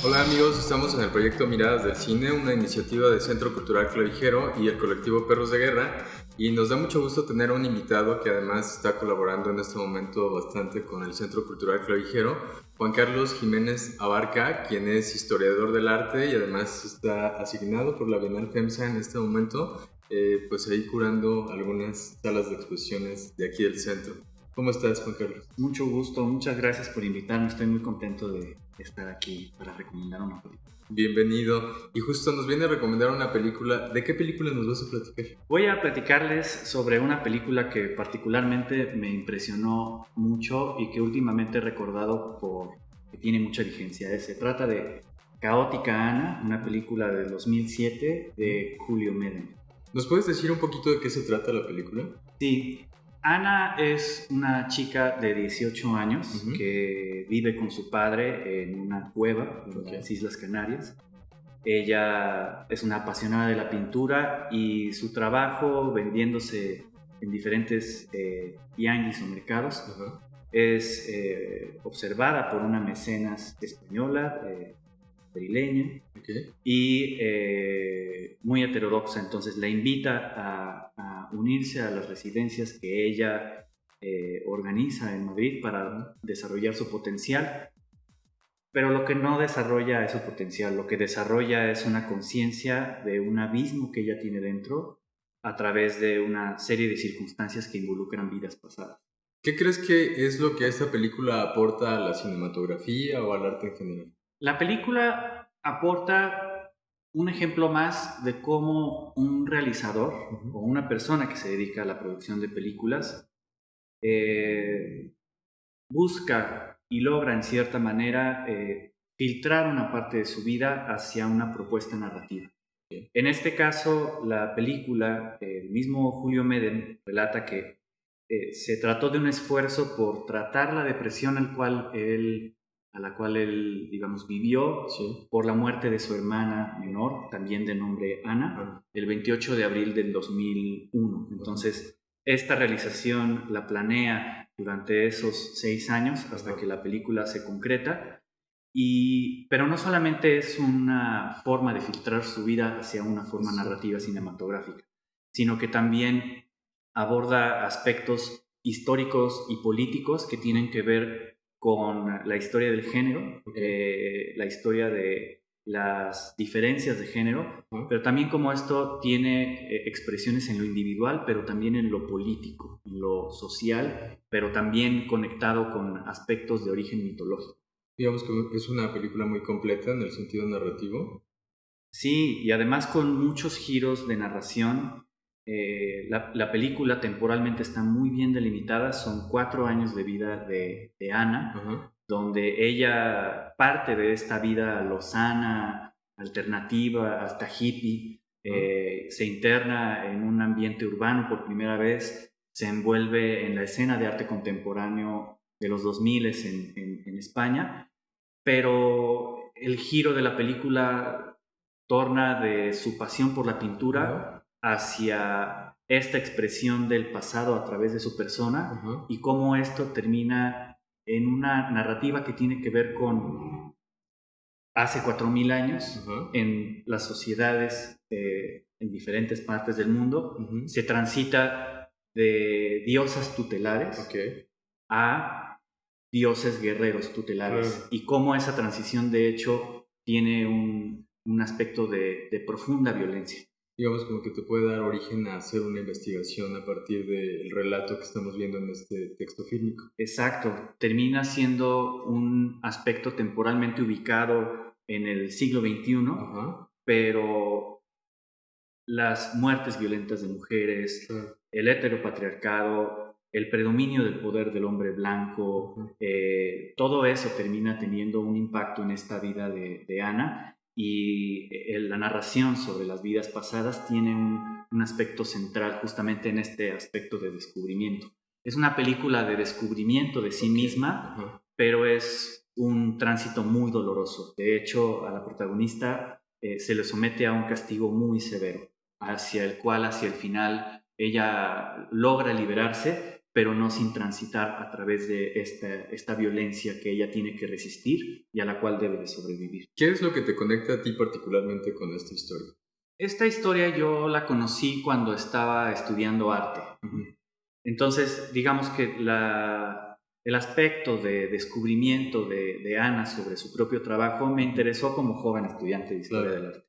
Hola amigos, estamos en el proyecto Miradas del Cine, una iniciativa del Centro Cultural Clavijero y el colectivo Perros de Guerra, y nos da mucho gusto tener a un invitado que además está colaborando en este momento bastante con el Centro Cultural Clavijero, Juan Carlos Jiménez Abarca, quien es historiador del arte y además está asignado por la Bienal FEMSA en este momento, pues ahí curando algunas salas de exposiciones de aquí del centro. ¿Cómo estás, Juan Carlos? Mucho gusto, muchas gracias por invitarme, estoy muy contento de estar aquí para recomendar una película. Bienvenido. Y justo nos viene a recomendar una película. ¿De qué película nos vas a platicar? Voy a platicarles sobre una película que particularmente me impresionó mucho y que últimamente he recordado porque tiene mucha vigencia. Se trata de Caótica Ana, una película del 2007 de Julio Medem. ¿Nos puedes decir un poquito de qué se trata la película? Sí, Ana es una chica de 18 años que vive con su padre en una cueva en las Islas Canarias. Ella es una apasionada de la pintura y su trabajo vendiéndose en diferentes tianguis o mercados es observada por una mecenas española, madrileña, y muy heterodoxa. Entonces la invita a unirse a las residencias que ella organiza en Madrid para desarrollar su potencial. Pero lo que no desarrolla es su potencial, lo que desarrolla es una conciencia de un abismo que ella tiene dentro a través de una serie de circunstancias que involucran vidas pasadas. ¿Qué crees que es lo que esta película aporta a la cinematografía o al arte en general? La película aporta un ejemplo más de cómo un realizador o una persona que se dedica a la producción de películas busca y logra en cierta manera filtrar una parte de su vida hacia una propuesta narrativa. En este caso, la película, el mismo Julio Medem relata que se trató de un esfuerzo por tratar la depresión a la cual él, digamos, vivió por la muerte de su hermana menor, también de nombre Ana, el 28 de abril del 2001. Entonces, esta realización la planea durante esos 6 años hasta que la película se concreta. Pero no solamente es una forma de filtrar su vida hacia una forma narrativa cinematográfica, sino que también aborda aspectos históricos y políticos que tienen que ver con la historia del género, la historia de las diferencias de género, pero también como esto tiene expresiones en lo individual, pero también en lo político, en lo social, pero también conectado con aspectos de origen mitológico. Digamos que es una película muy completa en el sentido narrativo. Sí, y además con muchos giros de narración. La película temporalmente está muy bien delimitada, son 4 años de vida de Ana, donde ella parte de esta vida lozana, alternativa, hasta hippie, se interna en un ambiente urbano por primera vez, se envuelve en la escena de arte contemporáneo de los 2000 en España, pero el giro de la película torna de su pasión por la pintura hacia esta expresión del pasado a través de su persona y cómo esto termina en una narrativa que tiene que ver con hace 4000 años en las sociedades en diferentes partes del mundo. Se transita de diosas tutelares a dioses guerreros tutelares y cómo esa transición de hecho tiene un aspecto de profunda violencia. Digamos como que te puede dar origen a hacer una investigación a partir del relato que estamos viendo en este texto fílmico. Exacto, termina siendo un aspecto temporalmente ubicado en el siglo XXI, pero las muertes violentas de mujeres, el heteropatriarcado, el predominio del poder del hombre blanco, todo eso termina teniendo un impacto en esta vida de Ana. Y la narración sobre las vidas pasadas tiene un aspecto central justamente en este aspecto de descubrimiento. Es una película de descubrimiento de sí misma, pero es un tránsito muy doloroso. De hecho, a la protagonista se le somete a un castigo muy severo, hacia el cual, hacia el final, ella logra liberarse, pero no sin transitar a través de esta violencia que ella tiene que resistir y a la cual debe de sobrevivir. ¿Qué es lo que te conecta a ti particularmente con esta historia? Esta historia yo la conocí cuando estaba estudiando arte. Entonces, digamos que el aspecto de descubrimiento de Ana sobre su propio trabajo me interesó como joven estudiante de historia del arte.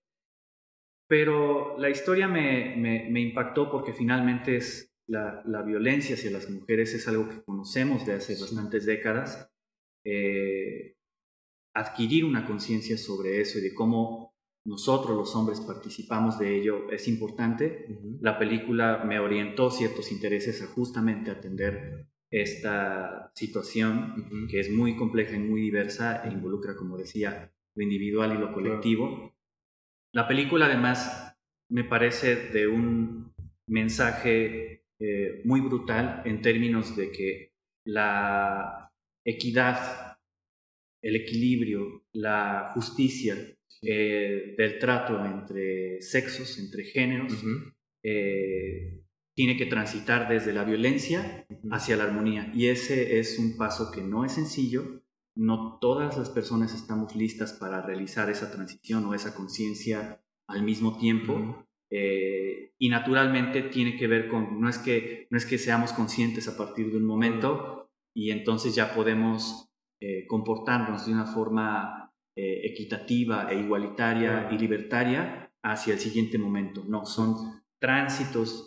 Pero la historia me impactó porque finalmente es la violencia hacia las mujeres es algo que conocemos de hace bastantes décadas. Adquirir una conciencia sobre eso y de cómo nosotros los hombres participamos de ello es importante. La película me orientó ciertos intereses a justamente atender esta situación que es muy compleja y muy diversa e involucra, como decía, lo individual y lo colectivo. La película además me parece de un mensaje muy brutal en términos de que la equidad, el equilibrio, la justicia del trato entre sexos, entre géneros, tiene que transitar desde la violencia hacia la armonía. Y ese es un paso que no es sencillo. No todas las personas estamos listas para realizar esa transición o esa conciencia al mismo tiempo. Y naturalmente tiene que ver con, no es que seamos conscientes a partir de un momento y entonces ya podemos comportarnos de una forma equitativa e igualitaria y libertaria hacia el siguiente momento. No, son tránsitos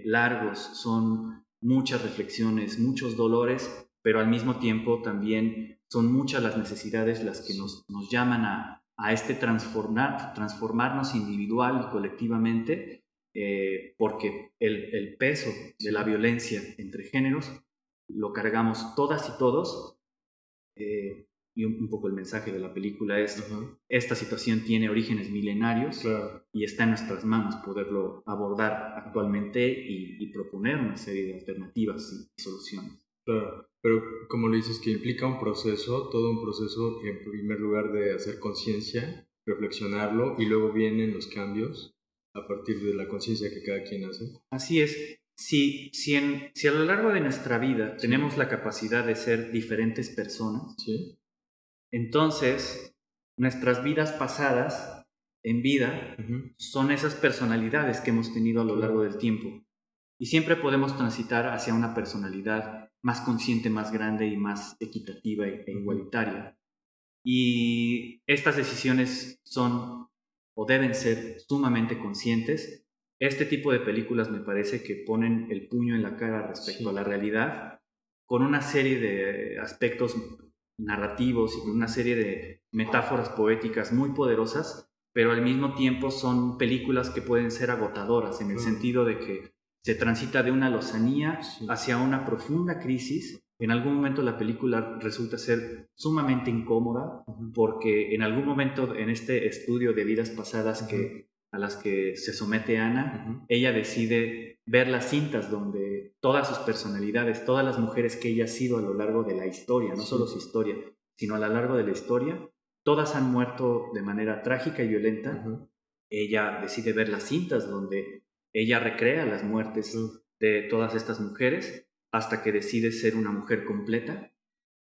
largos, son muchas reflexiones, muchos dolores, pero al mismo tiempo también son muchas las necesidades las que nos llaman a transformarnos individual y colectivamente, porque el peso de la violencia entre géneros lo cargamos todas y todos, y un poco el mensaje de la película es esta situación tiene orígenes milenarios y está en nuestras manos poderlo abordar actualmente y proponer una serie de alternativas y soluciones. Claro, pero como lo dices, que implica un proceso, todo un proceso, en primer lugar de hacer conciencia, reflexionarlo y luego vienen los cambios a partir de la conciencia que cada quien hace. Así es. Si a lo largo de nuestra vida tenemos la capacidad de ser diferentes personas, entonces nuestras vidas pasadas en vida son esas personalidades que hemos tenido a lo largo del tiempo. Y siempre podemos transitar hacia una personalidad más consciente, más grande y más equitativa e igualitaria. Y estas decisiones son o deben ser sumamente conscientes. Este tipo de películas me parece que ponen el puño en la cara respecto a la realidad, con una serie de aspectos narrativos y con una serie de metáforas poéticas muy poderosas, pero al mismo tiempo son películas que pueden ser agotadoras en el sentido de que se transita de una lozanía hacia una profunda crisis. En algún momento la película resulta ser sumamente incómoda porque en algún momento en este estudio de vidas pasadas a las que se somete Ana, ella decide ver las cintas donde todas sus personalidades, todas las mujeres que ella ha sido a lo largo de la historia, no solo su historia, sino a lo largo de la historia, todas han muerto de manera trágica y violenta. Ella decide ver las cintas donde ella recrea las muertes de todas estas mujeres hasta que decide ser una mujer completa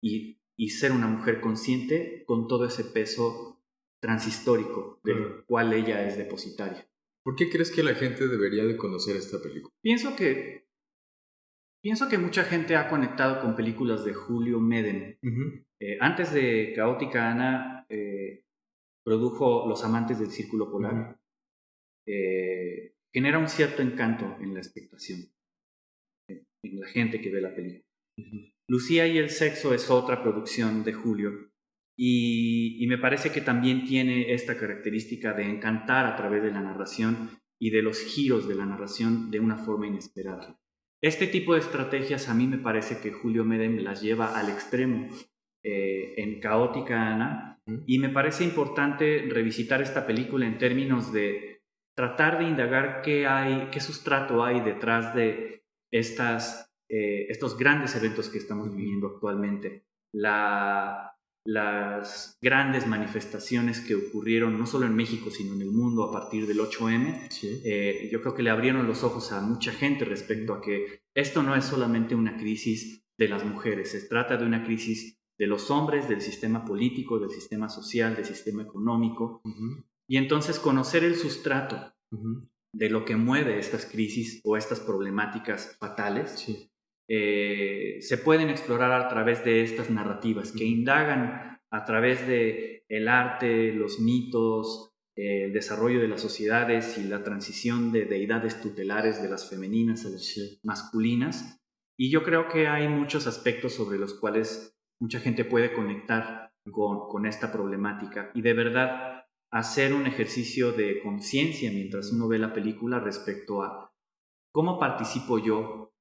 y ser una mujer consciente con todo ese peso transhistórico del cual ella es depositaria. ¿Por qué crees que la gente debería de conocer esta película? Pienso que mucha gente ha conectado con películas de Julio Medem. Antes de Caótica Ana, produjo Los amantes del Círculo Polar. Genera un cierto encanto en la expectación, en la gente que ve la película. Lucía y el sexo es otra producción de Julio y me parece que también tiene esta característica de encantar a través de la narración y de los giros de la narración de una forma inesperada. Este tipo de estrategias a mí me parece que Julio Medem las lleva al extremo en Caótica Ana, y me parece importante revisitar esta película en términos de tratar de indagar qué sustrato hay detrás de estos grandes eventos que estamos viviendo actualmente. Las grandes manifestaciones que ocurrieron no solo en México, sino en el mundo a partir del 8M, yo creo que le abrieron los ojos a mucha gente respecto a que esto no es solamente una crisis de las mujeres, se trata de una crisis de los hombres, del sistema político, del sistema social, del sistema económico. Y entonces conocer el sustrato de lo que mueve estas crisis o estas problemáticas fatales, se pueden explorar a través de estas narrativas que indagan a través de el arte, los mitos, el desarrollo de las sociedades y la transición de deidades tutelares de las femeninas a las masculinas. Y yo creo que hay muchos aspectos sobre los cuales mucha gente puede conectar con esta problemática y de verdad hacer un ejercicio de conciencia mientras uno ve la película respecto a cómo participo yo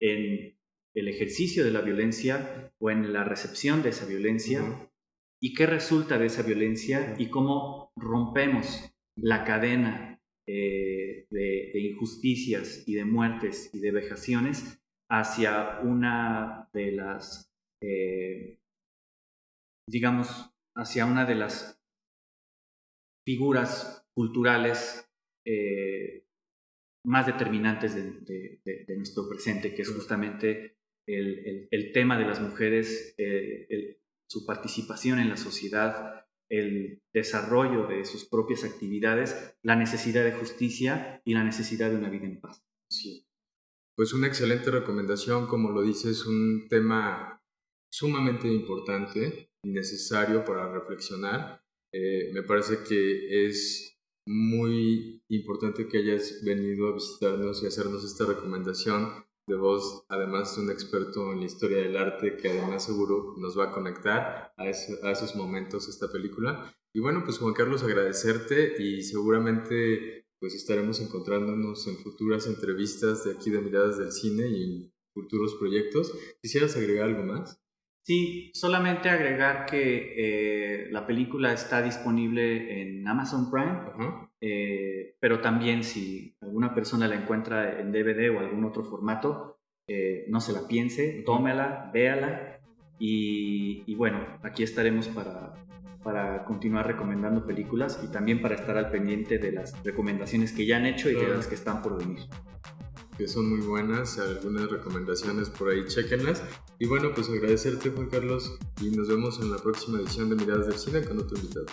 en el ejercicio de la violencia o en la recepción de esa violencia y qué resulta de esa violencia y cómo rompemos la cadena de injusticias y de muertes y de vejaciones hacia una de las, hacia una de las figuras culturales más determinantes de nuestro presente, que es justamente el tema de las mujeres, su participación en la sociedad, el desarrollo de sus propias actividades, la necesidad de justicia y la necesidad de una vida en paz. Sí. Pues una excelente recomendación, como lo dices, un tema sumamente importante y necesario para reflexionar. Me parece que es muy importante que hayas venido a visitarnos y hacernos esta recomendación de voz, además de un experto en la historia del arte, que además seguro nos va a conectar a esos momentos esta película. Y bueno, pues Juan Carlos, agradecerte y seguramente pues estaremos encontrándonos en futuras entrevistas de aquí de Miradas del Cine y en futuros proyectos. ¿Quisieras agregar algo más? Sí, solamente agregar que la película está disponible en Amazon Prime, pero también si alguna persona la encuentra en DVD o algún otro formato, no se la piense, tómela, véala y bueno, aquí estaremos para continuar recomendando películas y también para estar al pendiente de las recomendaciones que ya han hecho y de las que están por venir. Que son muy buenas, algunas recomendaciones por ahí, chéquenlas. Y bueno, pues agradecerte, Juan Carlos, y nos vemos en la próxima edición de Miradas del Cine con otro invitado.